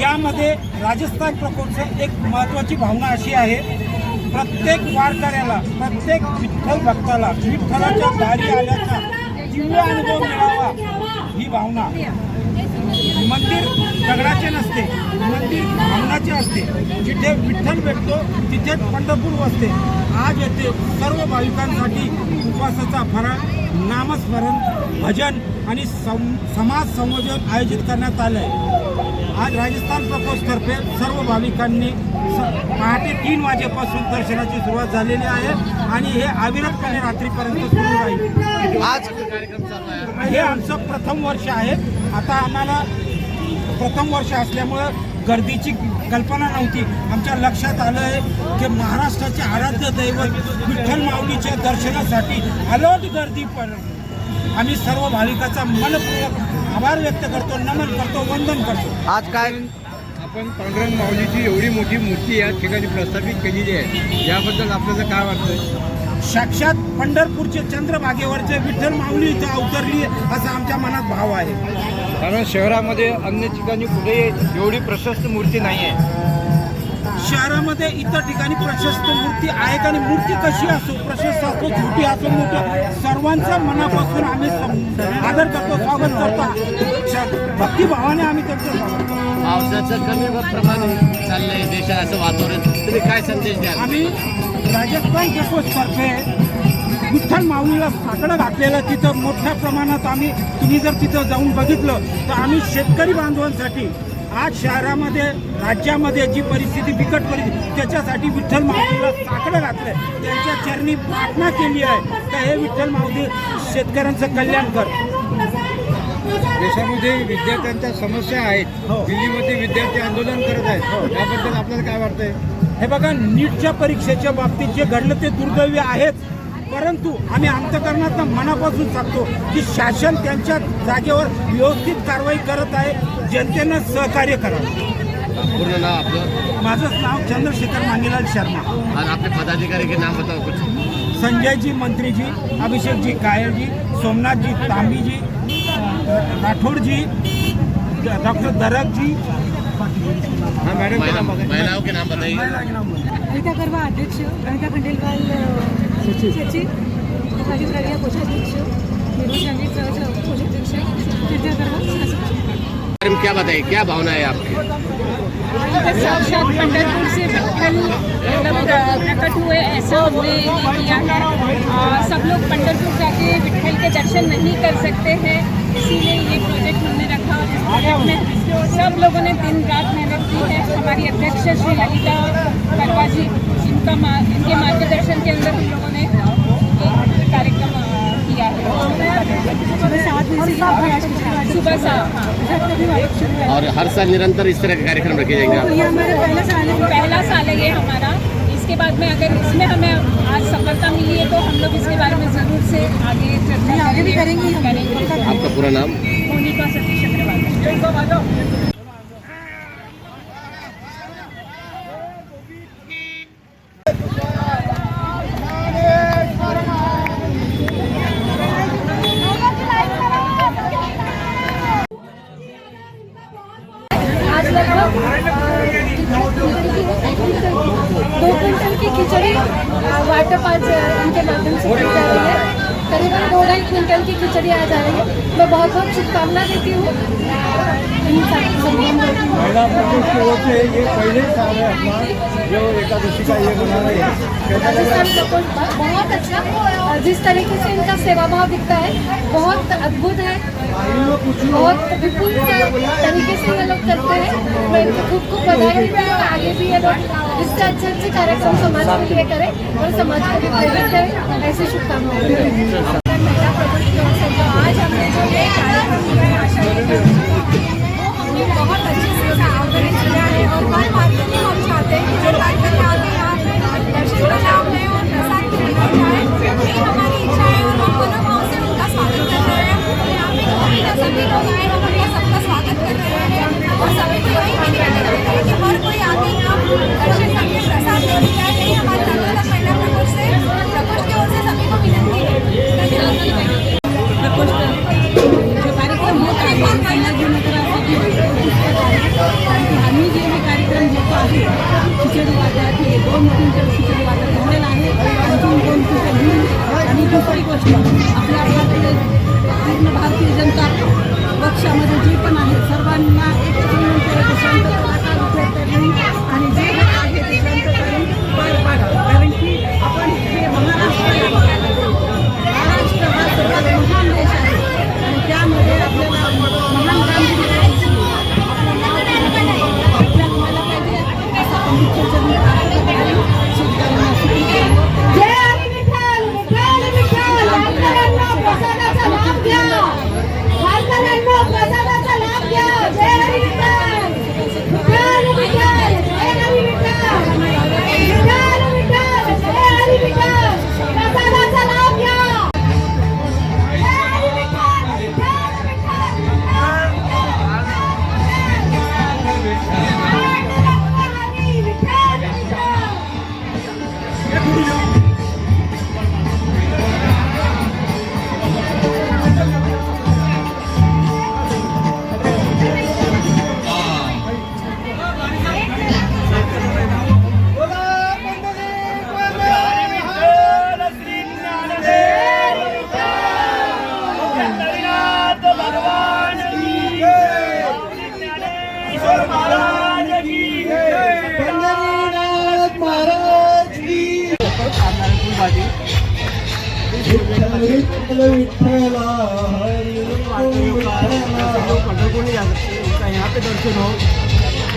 यामध्ये राजस्थान प्रकोपचं एक महत्त्वाची भावना अशी आहे, प्रत्येक वारकऱ्याला, प्रत्येक विठ्ठल भक्ताला विठ्ठलाच्या दारी आल्याचा दिव्य अनुभव मिळावा ही भावना. मंदिर दगडाचे नसते, मंदिर भावनाचे असते. जिथे विठ्ठल भेटतो तिथेच पंढरपूर वसते. आज येथे सर्व भाविकांसाठी उपवासाचा फराळ, नामस्मरण, भजन आणि समाज संयोजन आयोजित करण्यात आलं आहे. आज राजस्थान प्रकोष्ठतर्फे सर्व भाविकांनी पहाटे 3 वाजेपासून दर्शनाची सुरुवात झालेली आहे आणि हे अविरतपणे रात्रीपर्यंत सुरू राहील. आज हे आमचं प्रथम वर्ष आहे. आता आम्हाला प्रथम वर्ष असल्यामुळं गर्दीची कल्पना नव्हती. आमच्या लक्षात आलं आहे की महाराष्ट्राचे आराध्य दैवत विठ्ठल माऊलीच्या दर्शनासाठी अलोट गर्दी पडली. आम्ही सर्व भाविकांचा मनपूर्वक आभार व्यक्त करतो, नमन करतो, वंदन करतो. आज काय आपण पांडुरंग माऊलीची एवढी मोठी मूर्ती या ठिकाणी प्रस्थापित केलेली आहे, याबद्दल आपल्याला काय वाटतं? साक्षात पंढरपूरचे चंद्रभागेवरचे विठ्ठल माऊली इथं अवतरली असा आमच्या मनात भाव आहे. कारण शहरामध्ये अन्य ठिकाणी कुठे एवढी प्रशस्त मूर्ती नाही आहे. शहरामध्ये इतर ठिकाणी प्रशस्त मूर्ती आहेत आणि मूर्ती कशी असो, प्रशस्त असो, छोटी असो, मोठी, सर्वांचा मनापासून आम्ही आदर करतो, स्वागत करतो. भक्तिभावाने आम्ही त्यांचं स्वागत करतो. पावसाचं कमी प्रमाण चाललंय देशात, असं वातावरण, तुम्ही काय संदेश द्याल? आम्ही राजस्थान प्रकोष्ठतर्फे विठ्ठल माऊलीला साकडं घातलेलं तिथं मोठ्या प्रमाणात आम्ही, तुम्ही जर तिथं जाऊन बघितलं तर आम्ही शेतकरी बांधवांसाठी आज शहरामध्ये, राज्यामध्ये जी परिस्थिती, बिकट परिस्थिती, त्याच्यासाठी विठ्ठल माऊलीला साकडं घातलंय, त्यांच्या चरणी प्रार्थना केली आहे तर हे विठ्ठल माऊली शेतकऱ्यांचं कल्याण कर. देशामध्ये विद्यार्थ्यांच्या समस्या आहेत, दिल्लीमध्ये विद्यार्थी आंदोलन करत आहेत, याबद्दल आपल्याला काय वाटतंय? हे बघा, नीटच्या परीक्षेच्या बाबतीत जे घडलं ते दुर्दैवी आहेच, परंतु आम्ही अंतःकरणातून मनापासून सांगतो की शासन त्यांच्या जागेवर व्यवस्थित कारवाई करत आहे. जनतेनं सहकार्य करावं. पूर्ण नाव आपलं? माझं नाव चंद्रशेखर मांगीलाल शर्मा. और आपके पदाधिकारी के नाम बताओ कुछ. संजय जी मंत्री जी, अभिषेक जी कायर जी, सोमनाथ जी तांबी जी, राठौड़ जी, डॉक्टर दरक जी. हाँ मैडम, महिलाओं के नाम बताइए. अनिता करवा अध्यक्ष, अनिता खंडेलवाल सचिव, शिवाजी प्रज्ञा कोषाध्यक्ष, निरोज रंजीत कोषाध्यक्ष, विद्या करवा. क्या बताइए, क्या भावना है आपकी? साक्षात पंढरपुर से विठ्ठल प्रकट हुए, ऐसा हमने किया है. सब लोग पंढरपुर जाके विठ्ठल के दर्शन नहीं कर सकते हैं, इसीलिए ये प्रोजेक्ट हमने रखा. प्रोजेक्ट में सब लोगों ने दिन रात मेहनत की है. हमारी अध्यक्ष श्री ललिता करवा जी, इनके मार्गदर्शन के अंदर हम लोगों ने एक कार्यक्रम किया है. सुबह 7 और हर साल निरंतर इस तरह के कार्यक्रम रखे जाएंगे? ये हमारा पहला साल है ये हमारा. इसके बाद में अगर इसमें हमें आज सफलता मिली है तो हम लोग इसके बारे में ज़रूर से आगे चर्चा आगे भी करेंगे. आपका पूरा नाम? मोनिका सतीश अग्रवाल. आज लगभग 2 क्विंटल की खिचड़ी वाटर पार्क इनके माध्यम से की जा रही है. करीबन 2-2.5 क्विंटल की खिचड़ी आ जा रही है. मैं बहुत बहुत शुभकामना देती हूँ इन महिला प्रकोष्ठ की ओर से ये पहले साल है अपना जो एकादशी का ये बना रहे हैं. राजस्थान प्रकोष्ठ बहुत अच्छा, जिस तरीके से इनका सेवा भाव दिखता है बहुत अद्भुत है, बहुत विपुल तरीके से ये लोग करते हैं. मैं इनको खूब बधाई देती हूँ. आगे भी ये लोग इससे अच्छे कार्यक्रम समाज के लिए करें और समाज को भी प्रेरित करें. ऐसी शुभकामनाएं. महिला प्रकोष्ठ की ओर से जो आज हमने जो ये कार्यक्रम किया है, आशा हमने बहुत अच्छे से आयोजन किया है. और हर मार्केट में हम चाहते हैं कि जो कार्यक्रम आगे यहाँ पे दर्शन का लाभ लें और प्रसाद की वितरण जाए. ये हमारी इच्छा है और हम मनोभाव से उनका स्वागत कर रहे हैं. यहाँ पे सभी लोग आए और ये सबका स्वागत कर रहे हैं और सभी को यही निवेदन करते हैं कि हर कोई आगे यहाँ दर्शन करके प्रसाद लेके जाए. यही हमारी 2-3 खिचडी वाटप झालेला आहे. अजून 2 खिचडी घेऊन आणि दुसरी गोष्ट आपल्या भारतीय पूर्ण भारतीय जनता पक्षामध्ये जे पण आहे सर्वांना एकच विनंती आहे की शांतता राखा आणि जे आहे ते शांततेने पार पाडा. कारण की आपण हे महाराष्ट्र हा सर्वात महान देश आहे आणि त्यामध्ये आपल्याला महान कामगिरी करायची आपल्याला व्हायला पाहिजे असं आपण मुख्यचरणी प्रार्थना करू. शेतकऱ्यांना सुखी करू. जय हरी विठ्ठल विठ्ठल विठ्ठल वारकऱ्यांना प्रसादाचा लाभ घ्या वारकऱ्यांना प्रसादाचा लाभ घ्या. जय हरी विठ्ठल विठ्ठल विठ्ठल जय हरी विठ्ठल विठ्ठल विठ्ठल जय हरी विठ्ठल प्रसादाचा लाभ घ्या. जय हरी विठ्ठल विठ्ठल विठ्ठल विठ्ठल विठ्ठल. उनका यहाँ पे दर्शन हो,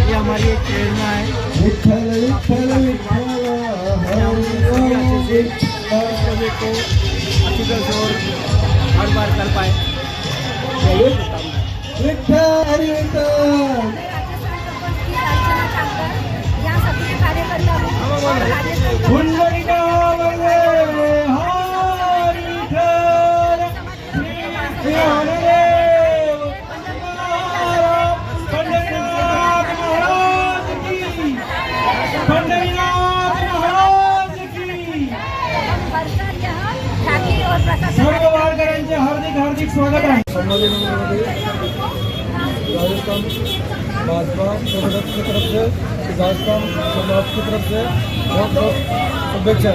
ये हमारी एक प्रेरणा है. प्रोजेक्ट को अच्छी तरह से और हर बार कर पाए. या सगळे कार्यकर्ता सर्व वारकऱ्यांचे हार्दिक हार्दिक स्वागत आहे. संभाजीनगरमध्ये राजस्थान भाजपा संगठन की तरफ से राजस्थान समाज की तरफ से बहुत बहुत शुभेच्छा.